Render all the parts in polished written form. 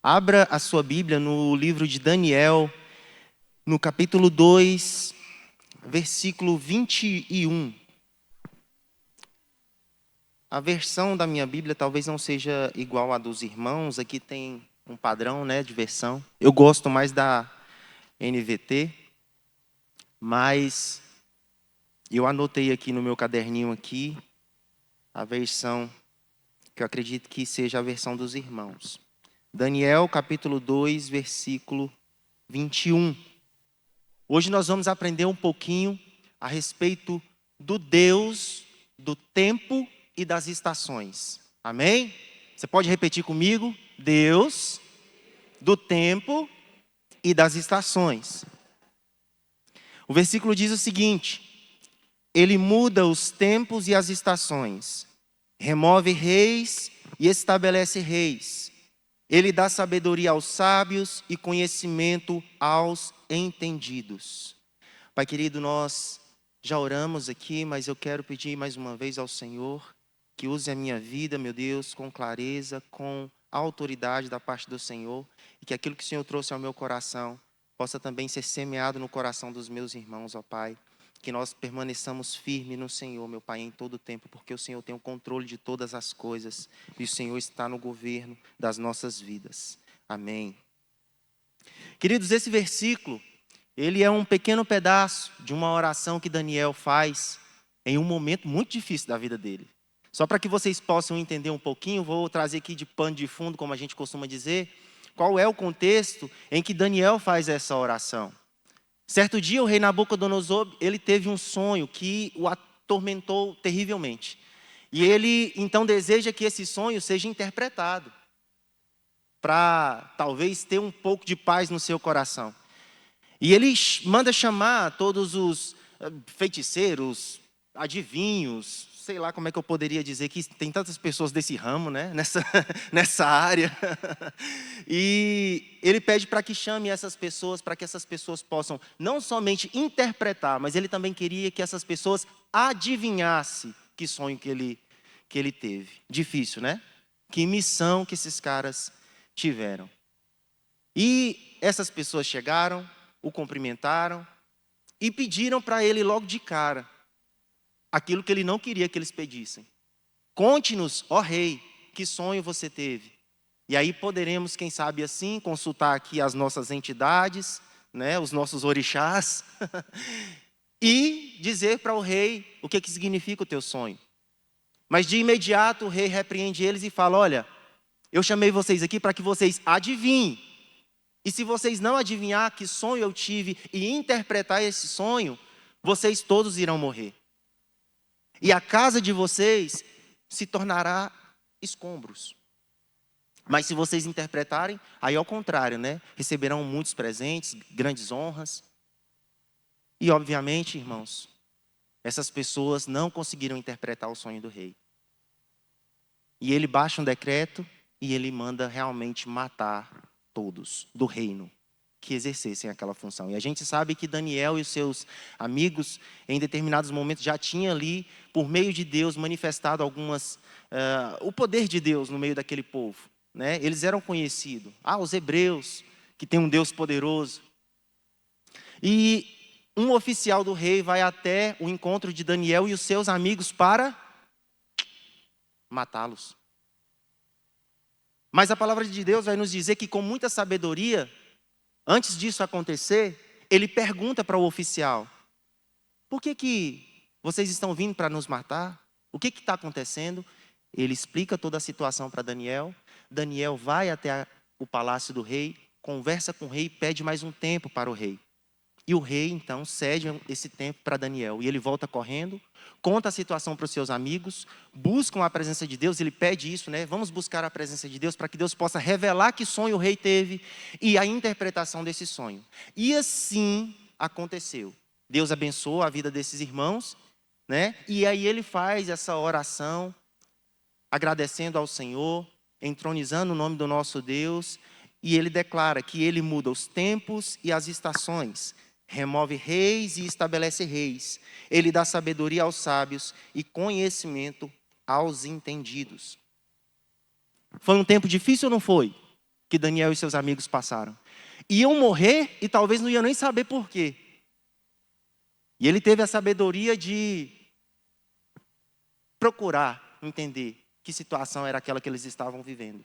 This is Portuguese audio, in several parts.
Abra a sua Bíblia no livro de Daniel, no capítulo 2, versículo 21. A versão da minha Bíblia talvez não seja igual à dos irmãos, aqui tem um padrão, de versão. Eu gosto mais da NVT, mas eu anotei aqui no meu caderninho aqui a versão que eu acredito que seja a versão dos irmãos. Daniel, capítulo 2, versículo 21. Hoje nós vamos aprender um pouquinho a respeito do Deus do tempo e das estações. Amém? Você pode repetir comigo? Deus do tempo e das estações. O versículo diz o seguinte: Ele muda os tempos e as estações, remove reis e estabelece reis. Ele dá sabedoria aos sábios e conhecimento aos entendidos. Pai querido, nós já oramos aqui, mas eu quero pedir mais uma vez ao Senhor que use a minha vida, meu Deus, com clareza, com autoridade da parte do Senhor, e que aquilo que o Senhor trouxe ao meu coração possa também ser semeado no coração dos meus irmãos, ó Pai. Que nós permaneçamos firmes no Senhor, meu Pai, em todo o tempo, porque o Senhor tem o controle de todas as coisas e o Senhor está no governo das nossas vidas. Amém. Queridos, esse versículo, ele é um pequeno pedaço de uma oração que Daniel faz em um momento muito difícil da vida dele. Só para que vocês possam entender um pouquinho, vou trazer aqui de pano de fundo, como a gente costuma dizer, qual é o contexto em que Daniel faz essa oração. Certo dia, o rei Nabucodonosor, ele teve um sonho que o atormentou terrivelmente. E ele, então, deseja que esse sonho seja interpretado, para talvez ter um pouco de paz no seu coração. E ele manda chamar todos os feiticeiros, adivinhos, sei lá como é que eu poderia dizer, que tem tantas pessoas desse ramo, nessa área. E ele pede para que chame essas pessoas, para que essas pessoas possam não somente interpretar, mas ele também queria que essas pessoas adivinhassem que sonho que ele teve. Difícil, né? Que missão que esses caras tiveram. E essas pessoas chegaram, o cumprimentaram e pediram para ele logo de cara aquilo que ele não queria que eles pedissem. Conte-nos, ó rei, que sonho você teve. E aí poderemos, quem sabe assim, consultar aqui as nossas entidades, os nossos orixás, e dizer para o rei o que significa o teu sonho. Mas de imediato o rei repreende eles e fala: olha, eu chamei vocês aqui para que vocês adivinhem. E se vocês não adivinhar que sonho eu tive e interpretar esse sonho, vocês todos irão morrer. E a casa de vocês se tornará escombros. Mas se vocês interpretarem, aí ao contrário, receberão muitos presentes, grandes honras. E obviamente, irmãos, essas pessoas não conseguiram interpretar o sonho do rei. E ele baixa um decreto e ele manda realmente matar todos do reino que exercessem aquela função. E a gente sabe que Daniel e os seus amigos, em determinados momentos, já tinham ali, por meio de Deus, manifestado o poder de Deus no meio daquele povo. Eles eram conhecidos. Os hebreus, que tem um Deus poderoso. E um oficial do rei vai até o encontro de Daniel e os seus amigos para matá-los. Mas a palavra de Deus vai nos dizer que com muita sabedoria, antes disso acontecer, ele pergunta para o oficial: por que vocês estão vindo para nos matar? O que está acontecendo? Ele explica toda a situação para Daniel. Daniel vai até o palácio do rei, conversa com o rei e pede mais um tempo para o rei. E o rei, então, cede esse tempo para Daniel. E ele volta correndo, conta a situação para os seus amigos, buscam a presença de Deus. Ele pede isso, vamos buscar a presença de Deus para que Deus possa revelar que sonho o rei teve e a interpretação desse sonho. E assim aconteceu. Deus abençoou a vida desses irmãos, e aí ele faz essa oração, agradecendo ao Senhor, entronizando o nome do nosso Deus, e ele declara que ele muda os tempos e as estações, remove reis e estabelece reis. Ele dá sabedoria aos sábios e conhecimento aos entendidos. Foi um tempo difícil ou não foi? que Daniel e seus amigos passaram. Iam morrer e talvez não iam nem saber por quê. E ele teve a sabedoria de procurar entender que situação era aquela que eles estavam vivendo.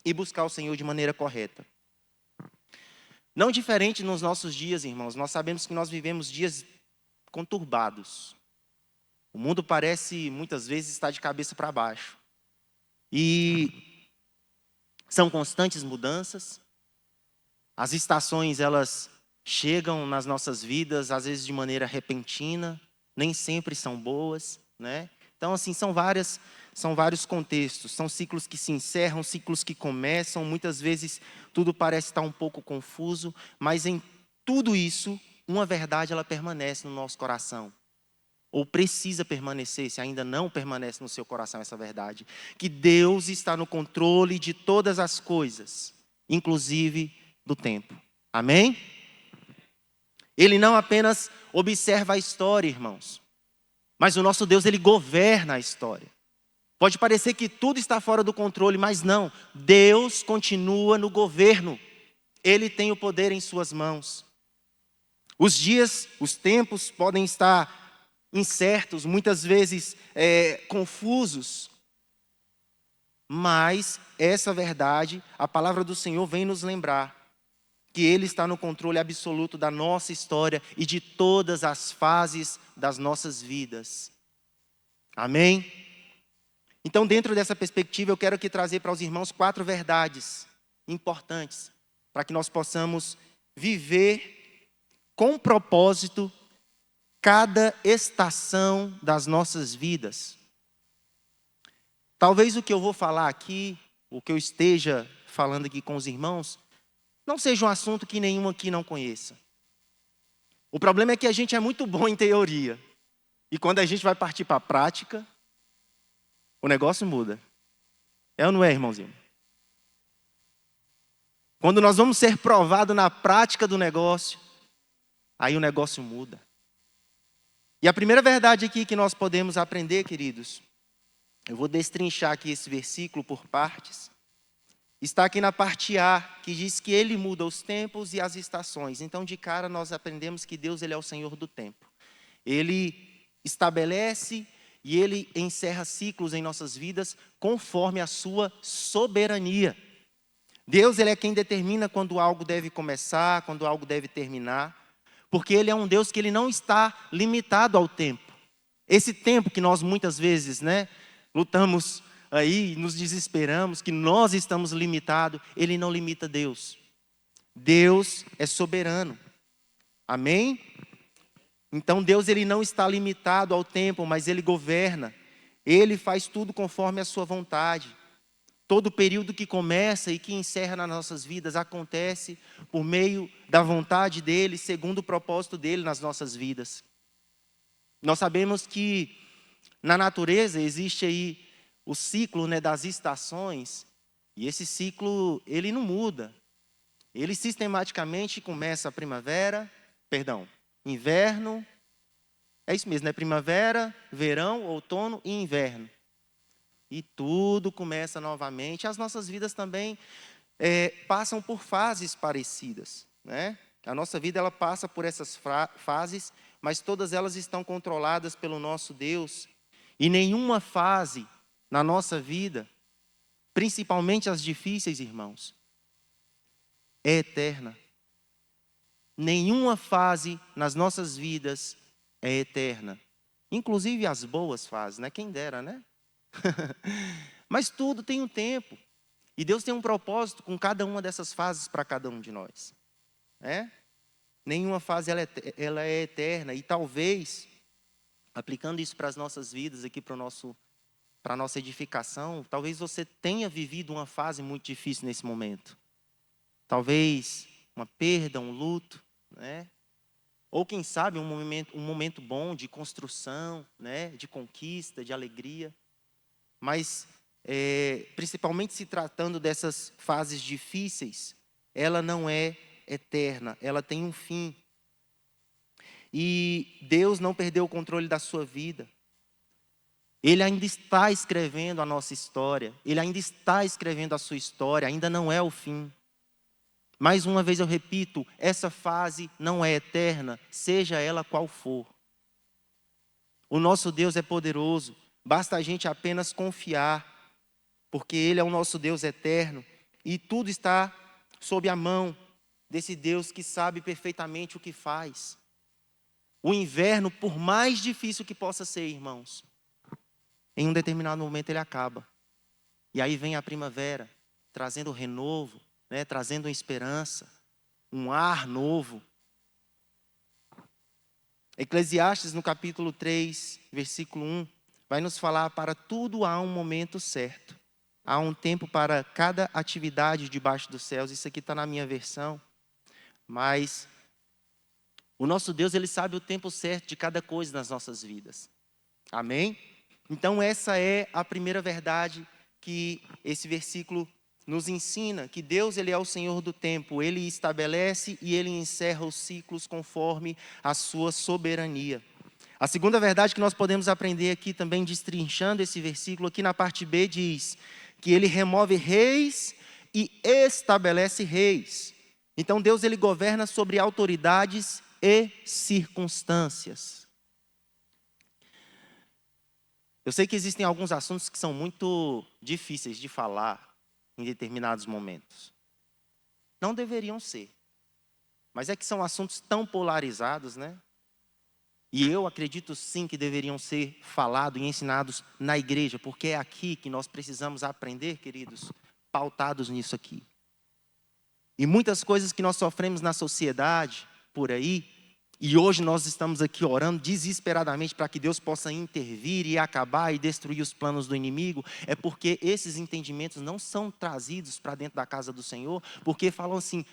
E buscar o Senhor de maneira correta. Não diferente nos nossos dias, irmãos. Nós sabemos que nós vivemos dias conturbados. O mundo parece, muitas vezes, estar de cabeça para baixo. E são constantes mudanças. As estações, elas chegam nas nossas vidas, às vezes de maneira repentina. Nem sempre são boas, né? Então, assim, são vários contextos. São ciclos que se encerram, ciclos que começam. Muitas vezes tudo parece estar um pouco confuso, mas em tudo isso, uma verdade ela permanece no nosso coração. Ou precisa permanecer, se ainda não permanece no seu coração essa verdade. Que Deus está no controle de todas as coisas, inclusive do tempo. Amém? Ele não apenas observa a história, irmãos. Mas o nosso Deus, Ele governa a história. Pode parecer que tudo está fora do controle, mas não. Deus continua no governo. Ele tem o poder em suas mãos. Os dias, os tempos podem estar incertos, muitas vezes confusos. Mas essa verdade, a palavra do Senhor vem nos lembrar que Ele está no controle absoluto da nossa história e de todas as fases das nossas vidas. Amém? Então, dentro dessa perspectiva, eu quero aqui trazer para os irmãos 4 verdades importantes para que nós possamos viver com propósito cada estação das nossas vidas. Talvez o que eu vou falar aqui, o que eu esteja falando aqui com os irmãos, não seja um assunto que nenhum aqui não conheça. O problema é que a gente é muito bom em teoria. E quando a gente vai partir para a prática, o negócio muda. É ou não é, irmãozinho? Quando nós vamos ser provados na prática do negócio, aí o negócio muda. E a primeira verdade aqui que nós podemos aprender, queridos, eu vou destrinchar aqui esse versículo por partes. Está aqui na parte A, que diz que Ele muda os tempos e as estações. Então, de cara, nós aprendemos que Deus, Ele é o Senhor do tempo. Ele estabelece e Ele encerra ciclos em nossas vidas conforme a sua soberania. Deus, Ele é quem determina quando algo deve começar, quando algo deve terminar. Porque Ele é um Deus que Ele não está limitado ao tempo. Esse tempo que nós muitas vezes, lutamos aí, nos desesperamos, que nós estamos limitados, Ele não limita Deus. Deus é soberano. Amém? Então Deus, Ele não está limitado ao tempo, mas Ele governa. Ele faz tudo conforme a sua vontade. Todo período que começa e que encerra nas nossas vidas acontece por meio da vontade dEle, segundo o propósito dEle nas nossas vidas. Nós sabemos que na natureza existe aí o ciclo, das estações, e esse ciclo, ele não muda. Ele sistematicamente começa a inverno, é isso mesmo, primavera, verão, outono e inverno. E tudo começa novamente. As nossas vidas também passam por fases parecidas, A nossa vida, ela passa por essas fases, mas todas elas estão controladas pelo nosso Deus. E nenhuma fase na nossa vida, principalmente as difíceis, irmãos, é eterna. Nenhuma fase nas nossas vidas é eterna. Inclusive as boas fases, Quem dera, Mas tudo tem um tempo. E Deus tem um propósito com cada uma dessas fases para cada um de nós. Nenhuma fase ela é eterna. E talvez, aplicando isso para as nossas vidas, aqui para a nossa edificação, talvez você tenha vivido uma fase muito difícil nesse momento. Talvez uma perda, um luto, Ou quem sabe um momento bom de construção, de conquista, de alegria. Mas, principalmente se tratando dessas fases difíceis, ela não é eterna, ela tem um fim. E Deus não perdeu o controle da sua vida. Ele ainda está escrevendo a nossa história. Ele ainda está escrevendo a sua história. Ainda não é o fim. Mais uma vez eu repito, essa fase não é eterna, seja ela qual for. O nosso Deus é poderoso. Basta a gente apenas confiar, porque Ele é o nosso Deus eterno. E tudo está sob a mão desse Deus que sabe perfeitamente o que faz. O inverno, por mais difícil que possa ser, irmãos, em um determinado momento ele acaba. E aí vem a primavera, trazendo renovo, né, trazendo esperança, um ar novo. Eclesiastes, no capítulo 3, versículo 1, vai nos falar: para tudo há um momento certo. Há um tempo para cada atividade debaixo dos céus. Isso aqui está na minha versão. Mas o nosso Deus, Ele sabe o tempo certo de cada coisa nas nossas vidas. Amém? Então essa é a primeira verdade que esse versículo nos ensina, que Deus, Ele é o Senhor do tempo. Ele estabelece e Ele encerra os ciclos conforme a sua soberania. A segunda verdade que nós podemos aprender aqui também, destrinchando esse versículo, aqui na parte B diz que Ele remove reis e estabelece reis. Então Deus, Ele governa sobre autoridades e circunstâncias. Eu sei que existem alguns assuntos que são muito difíceis de falar em determinados momentos. Não deveriam ser. Mas é que são assuntos tão polarizados, né? E eu acredito sim que deveriam ser falados e ensinados na igreja, porque é aqui que nós precisamos aprender, queridos, pautados nisso aqui. E muitas coisas que nós sofremos na sociedade, por aí, e hoje nós estamos aqui orando desesperadamente para que Deus possa intervir e acabar e destruir os planos do inimigo, é porque esses entendimentos não são trazidos para dentro da casa do Senhor, porque falam assim: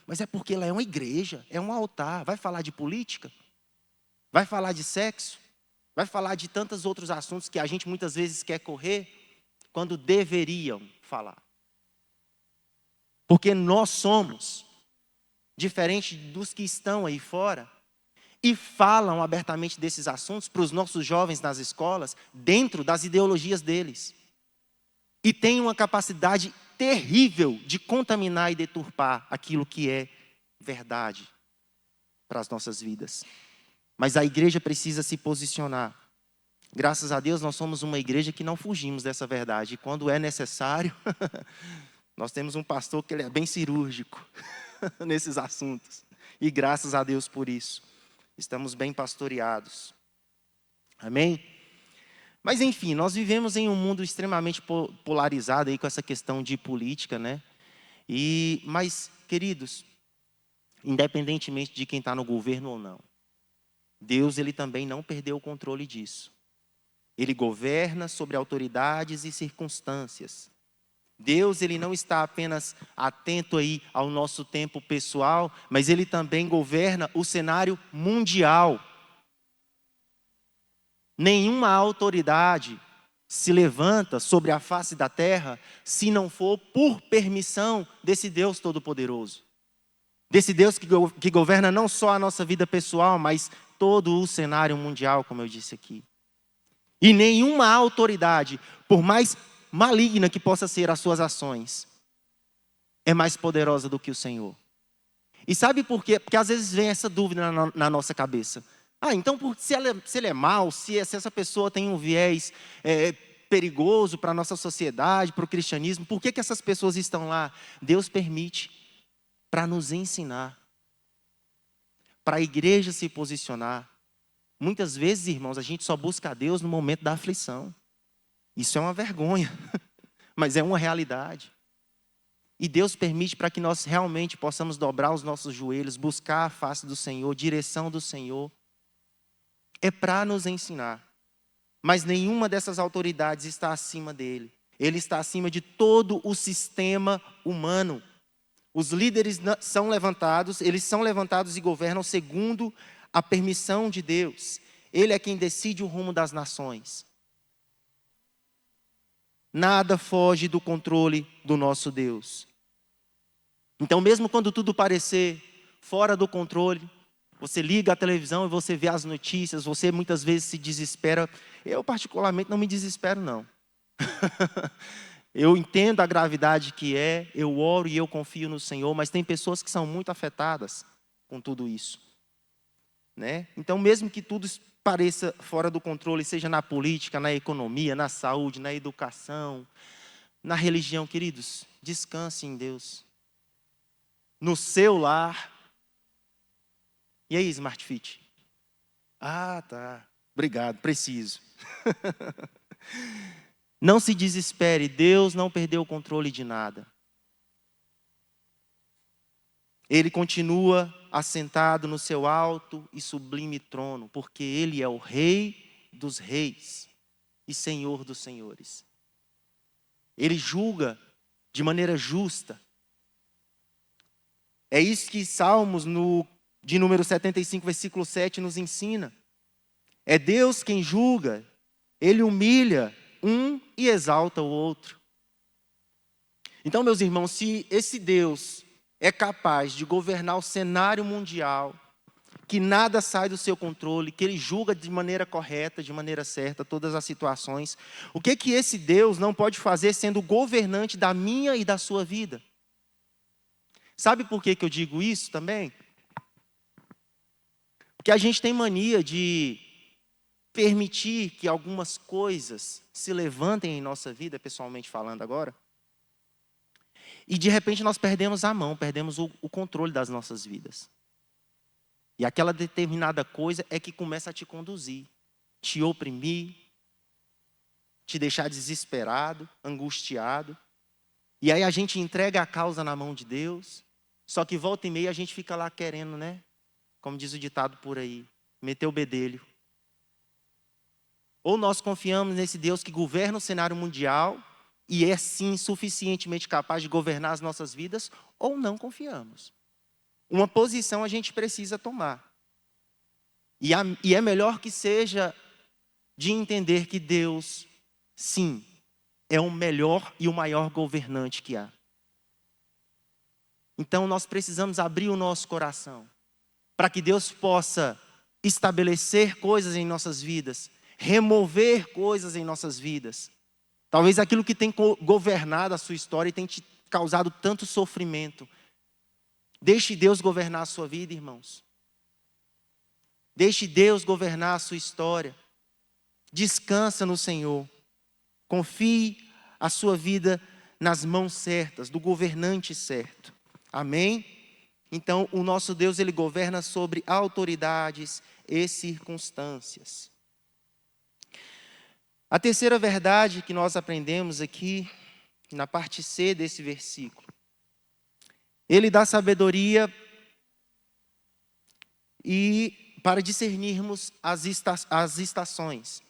mas é porque lá é uma igreja, é um altar, vai falar de política? Vai falar de sexo? Vai falar de tantos outros assuntos que a gente muitas vezes quer correr, quando deveriam falar. Porque nós somos diferente dos que estão aí fora e falam abertamente desses assuntos para os nossos jovens nas escolas, dentro das ideologias deles. E tem uma capacidade terrível de contaminar e deturpar aquilo que é verdade para as nossas vidas. Mas a igreja precisa se posicionar. Graças a Deus nós somos uma igreja que não fugimos dessa verdade. E quando é necessário, nós temos um pastor que ele é bem cirúrgico nesses assuntos. E graças a Deus por isso. Estamos bem pastoreados. Amém? Mas enfim, nós vivemos em um mundo extremamente polarizado aí com essa questão de política, né? Mas, queridos, independentemente de quem está no governo ou não, Deus, Ele também não perdeu o controle disso. Ele governa sobre autoridades e circunstâncias. Deus, Ele não está apenas atento aí ao nosso tempo pessoal, mas Ele também governa o cenário mundial. Nenhuma autoridade se levanta sobre a face da terra se não for por permissão desse Deus Todo-Poderoso. Desse Deus que governa não só a nossa vida pessoal, mas todo o cenário mundial, como eu disse aqui. E nenhuma autoridade, por mais maligna que possa ser as suas ações, é mais poderosa do que o Senhor. E sabe por quê? Porque às vezes vem essa dúvida na nossa cabeça. Então se ele é mau, se essa pessoa tem um viés perigoso para a nossa sociedade, para o cristianismo, por que essas pessoas estão lá? Deus permite para nos ensinar, para a igreja se posicionar. Muitas vezes, irmãos, a gente só busca a Deus no momento da aflição. Isso é uma vergonha, mas é uma realidade. E Deus permite para que nós realmente possamos dobrar os nossos joelhos, buscar a face do Senhor, direção do Senhor. É para nos ensinar. Mas nenhuma dessas autoridades está acima dele. Ele está acima de todo o sistema humano. Os líderes são levantados, eles são levantados e governam segundo a permissão de Deus. Ele é quem decide o rumo das nações. Nada foge do controle do nosso Deus. Então, mesmo quando tudo parecer fora do controle, Você liga a televisão e você vê as notícias, você muitas vezes se desespera. Eu, particularmente, não me desespero, não. Eu entendo a gravidade que é, eu oro e eu confio no Senhor, mas tem pessoas que são muito afetadas com tudo isso, né? Então, mesmo que tudo pareça fora do controle, seja na política, na economia, na saúde, na educação, na religião, queridos, descanse em Deus. No seu lar. E aí, Smart Fit? Ah, tá. Obrigado, preciso. Não se desespere, Deus não perdeu o controle de nada. Ele continua assentado no seu alto e sublime trono, porque Ele é o Rei dos reis e Senhor dos senhores. Ele julga de maneira justa. É isso que Salmos, de número 75, versículo 7, nos ensina. É Deus quem julga, Ele humilha um e exalta o outro. Então, meus irmãos, se esse Deus é capaz de governar o cenário mundial, que nada sai do seu controle, que Ele julga de maneira correta, de maneira certa, todas as situações, o que esse Deus não pode fazer sendo governante da minha e da sua vida? Sabe por que eu digo isso também? Porque a gente tem mania de permitir que algumas coisas se levantem em nossa vida, pessoalmente falando agora, e de repente nós perdemos a mão, perdemos o controle das nossas vidas. E aquela determinada coisa é que começa a te conduzir, te oprimir, te deixar desesperado, angustiado. E aí a gente entrega a causa na mão de Deus, só que volta e meia a gente fica lá querendo, né? Como diz o ditado por aí, meter o bedelho. Ou nós confiamos nesse Deus que governa o cenário mundial e é sim suficientemente capaz de governar as nossas vidas, ou não confiamos. Uma posição a gente precisa tomar. E é melhor que seja de entender que Deus, sim, é o melhor e o maior governante que há. Então nós precisamos abrir o nosso coração para que Deus possa estabelecer coisas em nossas vidas, remover coisas em nossas vidas. Talvez aquilo que tem governado a sua história e tem te causado tanto sofrimento. Deixe Deus governar a sua vida, irmãos. Deixe Deus governar a sua história. Descansa no Senhor. Confie a sua vida nas mãos certas, do governante certo. Amém? Então, o nosso Deus, Ele governa sobre autoridades e circunstâncias. A terceira verdade que nós aprendemos aqui, na parte C desse versículo. Ele dá sabedoria e para discernirmos as estações.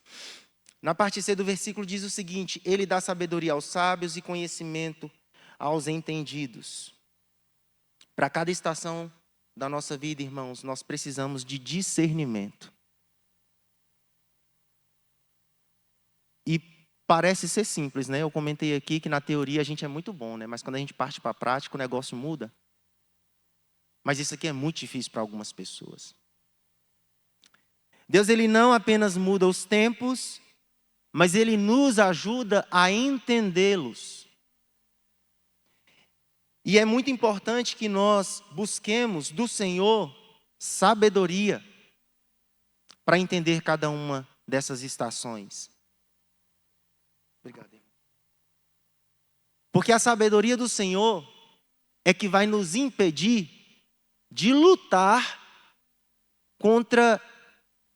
Na parte C do versículo diz o seguinte: Ele dá sabedoria aos sábios e conhecimento aos entendidos. Para cada estação da nossa vida, irmãos, nós precisamos de discernimento. E parece ser simples, né? Eu comentei aqui que na teoria a gente é muito bom, né? Mas quando a gente parte para a prática, o negócio muda. Mas isso aqui é muito difícil para algumas pessoas. Deus, Ele não apenas muda os tempos, mas Ele nos ajuda a entendê-los. E é muito importante que nós busquemos do Senhor sabedoria para entender cada uma dessas estações. Obrigado, irmão. Porque a sabedoria do Senhor é que vai nos impedir de lutar contra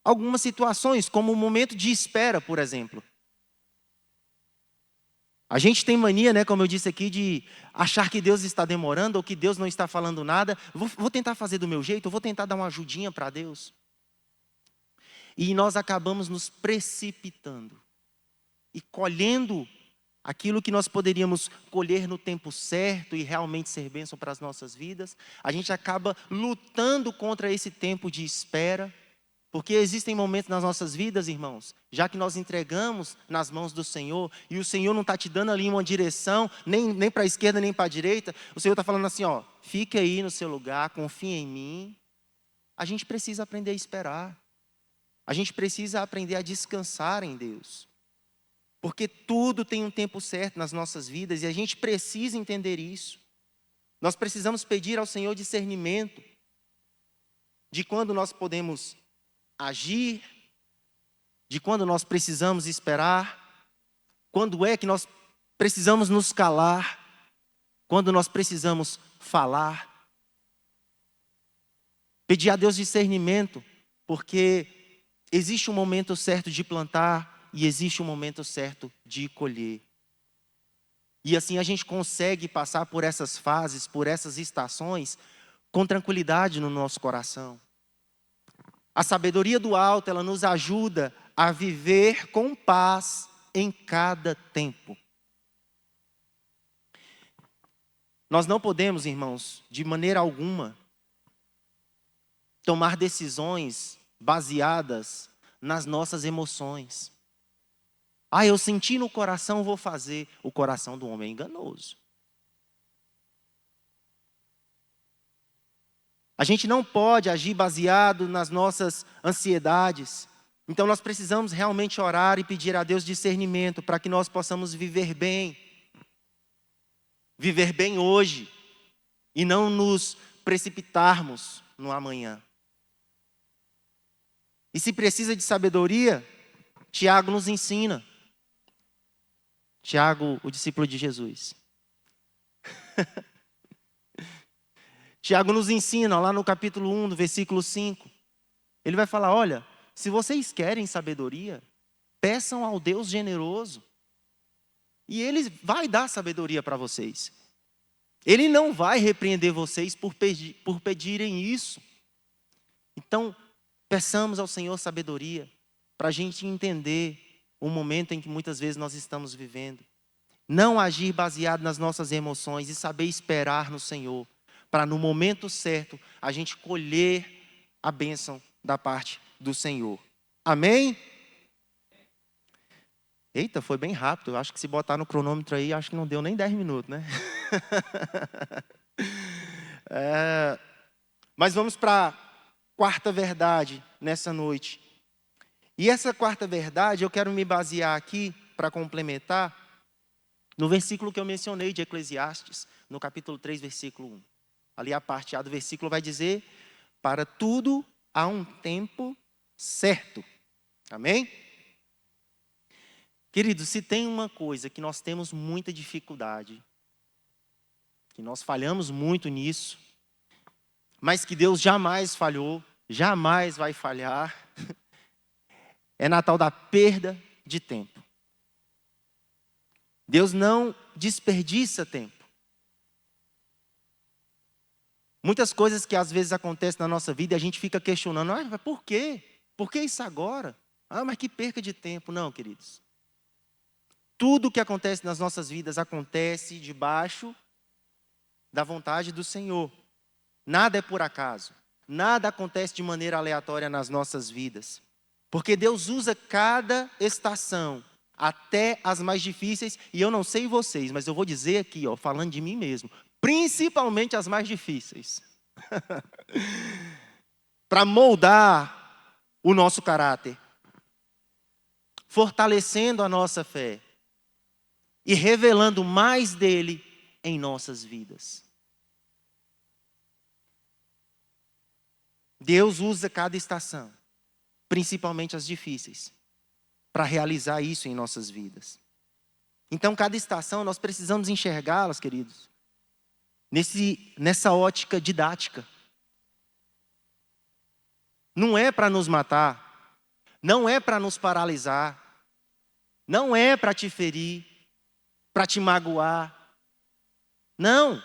algumas situações, como o momento de espera, por exemplo. A gente tem mania, né, como eu disse aqui, de achar que Deus está demorando ou que Deus não está falando nada. Vou tentar fazer do meu jeito, vou tentar dar uma ajudinha para Deus. E nós acabamos nos precipitando e colhendo aquilo que nós poderíamos colher no tempo certo e realmente ser bênção para as nossas vidas. A gente acaba lutando contra esse tempo de espera, porque existem momentos nas nossas vidas, irmãos, já que nós entregamos nas mãos do Senhor, e o Senhor não está te dando ali uma direção, nem para a esquerda, nem para a direita, o Senhor está falando assim, ó, fique aí no seu lugar, confie em mim, a gente precisa aprender a esperar. A gente precisa aprender a descansar em Deus. Porque tudo tem um tempo certo nas nossas vidas e a gente precisa entender isso. Nós precisamos pedir ao Senhor discernimento de quando nós podemos agir, de quando nós precisamos esperar, quando é que nós precisamos nos calar, quando nós precisamos falar. Pedir a Deus discernimento, porque existe um momento certo de plantar e existe um momento certo de colher. E assim a gente consegue passar por essas fases, por essas estações, com tranquilidade no nosso coração. A sabedoria do alto, ela nos ajuda a viver com paz em cada tempo. Nós não podemos, irmãos, de maneira alguma, tomar decisões baseadas nas nossas emoções. Eu senti no coração, vou fazer. O coração do homem é enganoso. A gente não pode agir baseado nas nossas ansiedades. Então nós precisamos realmente orar e pedir a Deus discernimento para que nós possamos viver bem. Viver bem hoje e não nos precipitarmos no amanhã. E se precisa de sabedoria, Tiago nos ensina. Tiago, o discípulo de Jesus. Tiago nos ensina lá no capítulo 1, do versículo 5. Ele vai falar, olha, se vocês querem sabedoria, peçam ao Deus generoso. E Ele vai dar sabedoria para vocês. Ele não vai repreender vocês por pedirem isso. Então, peçamos ao Senhor sabedoria para a gente entender o momento em que muitas vezes nós estamos vivendo. Não agir baseado nas nossas emoções e saber esperar no Senhor, para no momento certo a gente colher a bênção da parte do Senhor. Amém? Eita, foi bem rápido. Eu acho que se botar no cronômetro aí, acho que não deu nem 10 minutos, né? Mas vamos para a quarta verdade nessa noite. E essa quarta verdade eu quero me basear aqui, para complementar, no versículo que eu mencionei de Eclesiastes, no capítulo 3, versículo 1. Ali a parte A do versículo vai dizer, para tudo há um tempo certo. Amém? Queridos, se tem uma coisa que nós temos muita dificuldade, que nós falhamos muito nisso, mas que Deus jamais falhou, jamais vai falhar, é na tal da perda de tempo. Deus não desperdiça tempo. Muitas coisas que às vezes acontecem na nossa vida e a gente fica questionando, mas por quê? Por que isso agora? Mas que perca de tempo. Não, queridos. Tudo que acontece nas nossas vidas acontece debaixo da vontade do Senhor. Nada é por acaso. Nada acontece de maneira aleatória nas nossas vidas. Porque Deus usa cada estação, até as mais difíceis, e eu não sei vocês, mas eu vou dizer aqui, falando de mim mesmo, principalmente as mais difíceis, para moldar o nosso caráter, fortalecendo a nossa fé e revelando mais dele em nossas vidas. Deus usa cada estação, principalmente as difíceis, para realizar isso em nossas vidas. Então, cada estação, nós precisamos enxergá-las, queridos, nessa ótica didática. Não é para nos matar, não é para nos paralisar, não é para te ferir, para te magoar. Não.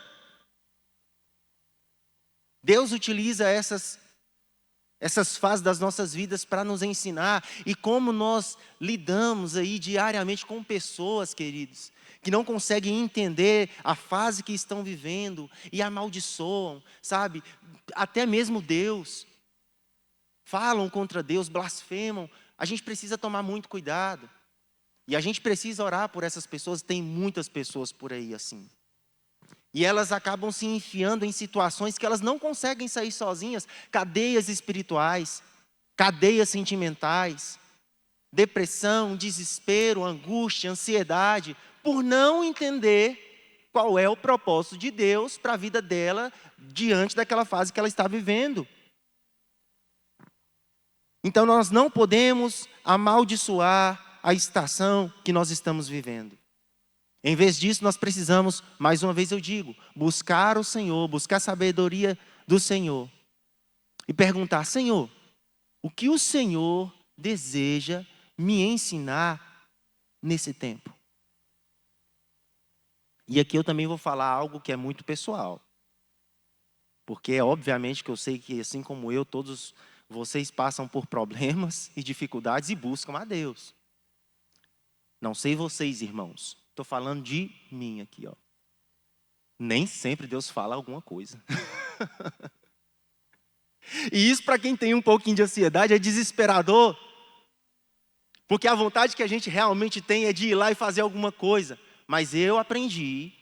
Deus utiliza essas fases das nossas vidas para nos ensinar e como nós lidamos aí diariamente com pessoas, queridos, que não conseguem entender a fase que estão vivendo e amaldiçoam, sabe? Até mesmo Deus. Falam contra Deus, blasfemam. A gente precisa tomar muito cuidado. E a gente precisa orar por essas pessoas. Tem muitas pessoas por aí assim. E elas acabam se enfiando em situações que elas não conseguem sair sozinhas, cadeias espirituais, cadeias sentimentais, depressão, desespero, angústia, ansiedade, por não entender qual é o propósito de Deus para a vida dela diante daquela fase que ela está vivendo. Então nós não podemos amaldiçoar a estação que nós estamos vivendo. Em vez disso, nós precisamos, mais uma vez eu digo, buscar o Senhor, buscar a sabedoria do Senhor. E perguntar: Senhor, o que o Senhor deseja me ensinar nesse tempo? E aqui eu também vou falar algo que é muito pessoal. Porque é obviamente que eu sei que, assim como eu, todos vocês passam por problemas e dificuldades e buscam a Deus. Não sei vocês, irmãos. Estou falando de mim aqui, ó. Nem sempre Deus fala alguma coisa. E isso, para quem tem um pouquinho de ansiedade, é desesperador. Porque a vontade que a gente realmente tem é de ir lá e fazer alguma coisa. Mas eu aprendi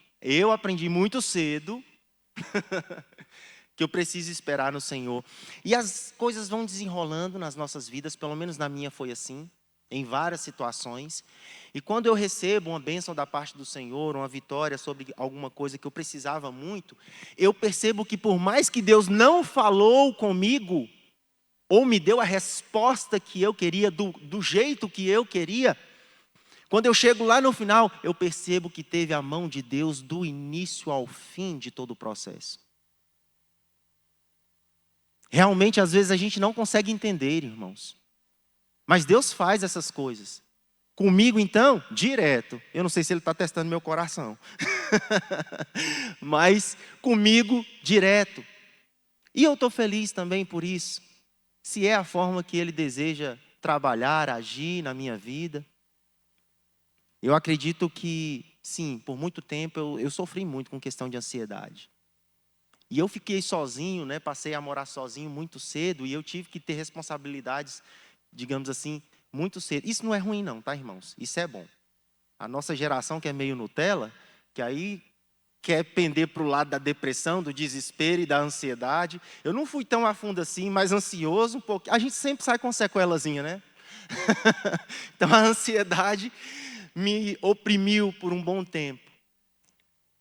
muito cedo que eu preciso esperar no Senhor. E as coisas vão desenrolando nas nossas vidas, pelo menos na minha foi assim, em várias situações. E quando eu recebo uma bênção da parte do Senhor, uma vitória sobre alguma coisa que eu precisava muito, eu percebo que por mais que Deus não falou comigo, ou me deu a resposta que eu queria, do jeito que eu queria, quando eu chego lá no final, eu percebo que teve a mão de Deus do início ao fim de todo o processo. Realmente, às vezes, a gente não consegue entender, irmãos. Mas Deus faz essas coisas. Comigo, então, direto. Eu não sei se Ele está testando meu coração. Mas comigo, direto. E eu estou feliz também por isso. Se é a forma que Ele deseja trabalhar, agir na minha vida. Eu acredito que, sim, por muito tempo eu sofri muito com questão de ansiedade. E eu fiquei sozinho, né? Passei a morar sozinho muito cedo e eu tive que ter responsabilidades, digamos assim, muito cedo. Isso não é ruim não, tá, irmãos? Isso é bom. A nossa geração que é meio Nutella, que aí quer pender para o lado da depressão, do desespero e da ansiedade. Eu não fui tão a fundo assim, mas ansioso um pouco. A gente sempre sai com sequelazinha, né? Então a ansiedade me oprimiu por um bom tempo.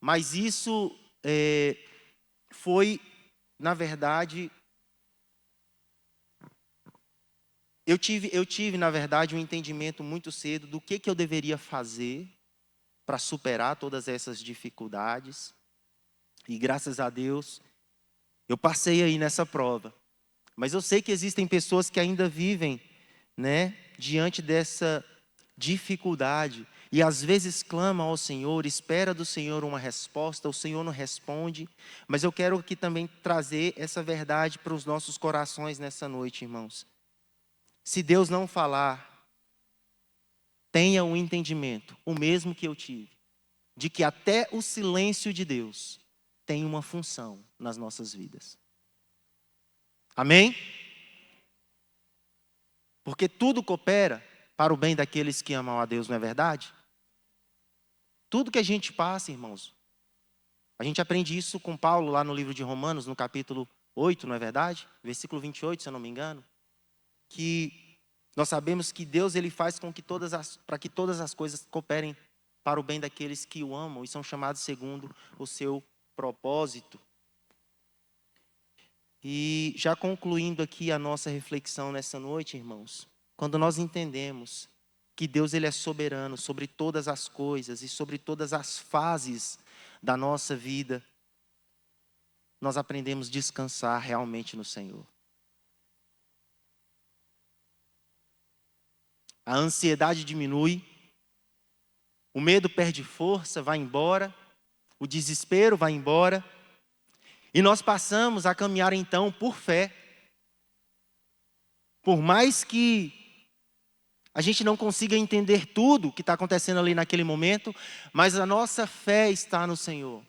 Mas isso foi, na verdade, eu tive, na verdade, um entendimento muito cedo do que eu deveria fazer para superar todas essas dificuldades. E graças a Deus, eu passei aí nessa prova. Mas eu sei que existem pessoas que ainda vivem, né, diante dessa dificuldade. E às vezes clamam ao Senhor, espera do Senhor uma resposta, o Senhor não responde. Mas eu quero aqui também trazer essa verdade para os nossos corações nessa noite, irmãos. Se Deus não falar, tenha um entendimento, o mesmo que eu tive, de que até o silêncio de Deus tem uma função nas nossas vidas. Amém? Porque tudo coopera para o bem daqueles que amam a Deus, não é verdade? Tudo que a gente passa, irmãos, a gente aprende isso com Paulo lá no livro de Romanos, no capítulo 8, não é verdade? Versículo 28, se eu não me engano. Que nós sabemos que Deus ele faz com que para que todas as coisas cooperem para o bem daqueles que o amam e são chamados segundo o seu propósito. E já concluindo aqui a nossa reflexão nessa noite, irmãos, quando nós entendemos que Deus ele é soberano sobre todas as coisas e sobre todas as fases da nossa vida, nós aprendemos a descansar realmente no Senhor. A ansiedade diminui, o medo perde força, vai embora, o desespero vai embora, e nós passamos a caminhar então por fé. Por mais que a gente não consiga entender tudo que está acontecendo ali naquele momento, mas a nossa fé está no Senhor.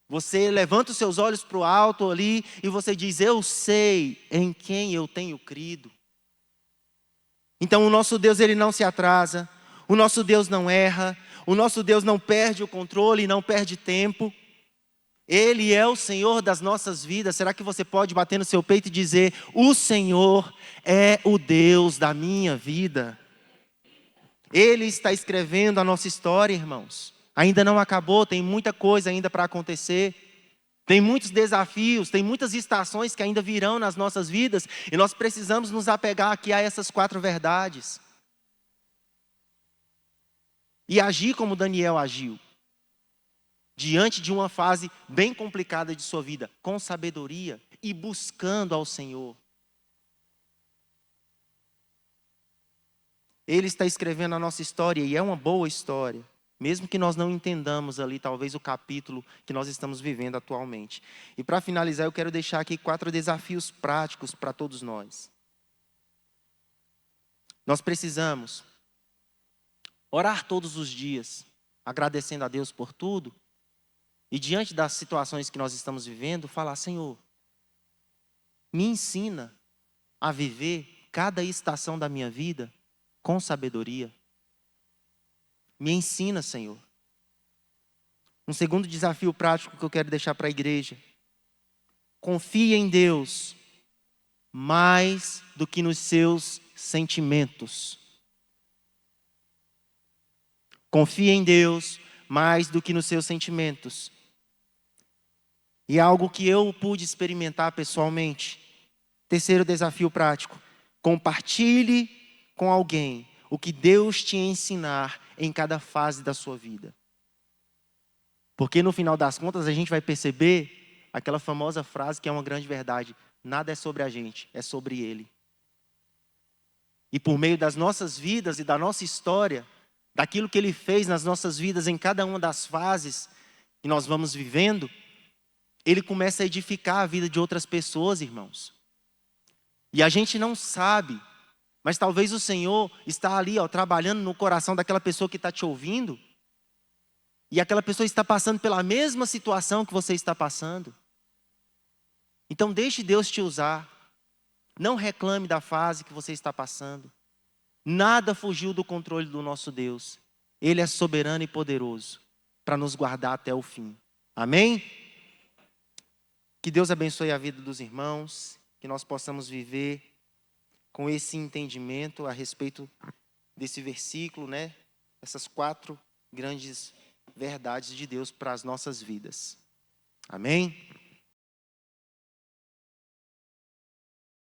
Você levanta os seus olhos para o alto ali e você diz: eu sei em quem eu tenho crido. Então o nosso Deus ele não se atrasa, o nosso Deus não erra, o nosso Deus não perde o controle, não perde tempo. Ele é o Senhor das nossas vidas. Será que você pode bater no seu peito e dizer: o Senhor é o Deus da minha vida? Ele está escrevendo a nossa história, irmãos. Ainda não acabou, tem muita coisa ainda para acontecer. Tem muitos desafios, tem muitas estações que ainda virão nas nossas vidas. E nós precisamos nos apegar aqui a essas 4 verdades. E agir como Daniel agiu. Diante de uma fase bem complicada de sua vida, com sabedoria e buscando ao Senhor. Ele está escrevendo a nossa história e é uma boa história, mesmo que nós não entendamos ali talvez o capítulo que nós estamos vivendo atualmente. E para finalizar, eu quero deixar aqui 4 desafios práticos para todos nós. Nós precisamos orar todos os dias, agradecendo a Deus por tudo. E diante das situações que nós estamos vivendo, falar: Senhor, me ensina a viver cada estação da minha vida com sabedoria. Me ensina, Senhor. Um segundo desafio prático que eu quero deixar para a igreja: confie em Deus mais do que nos seus sentimentos. Confie em Deus mais do que nos seus sentimentos. E é algo que eu pude experimentar pessoalmente. Terceiro desafio prático: compartilhe com alguém o que Deus te ensinar em cada fase da sua vida. Porque no final das contas a gente vai perceber aquela famosa frase que é uma grande verdade: nada é sobre a gente, é sobre Ele. E por meio das nossas vidas e da nossa história, daquilo que Ele fez nas nossas vidas em cada uma das fases que nós vamos vivendo, Ele começa a edificar a vida de outras pessoas, irmãos. E a gente não sabe, mas talvez o Senhor está ali, trabalhando no coração daquela pessoa que está te ouvindo. E aquela pessoa está passando pela mesma situação que você está passando. Então deixe Deus te usar. Não reclame da fase que você está passando. Nada fugiu do controle do nosso Deus. Ele é soberano e poderoso para nos guardar até o fim. Amém? Que Deus abençoe a vida dos irmãos, que nós possamos viver com esse entendimento a respeito desse versículo, né? Essas 4 grandes verdades de Deus para as nossas vidas. Amém?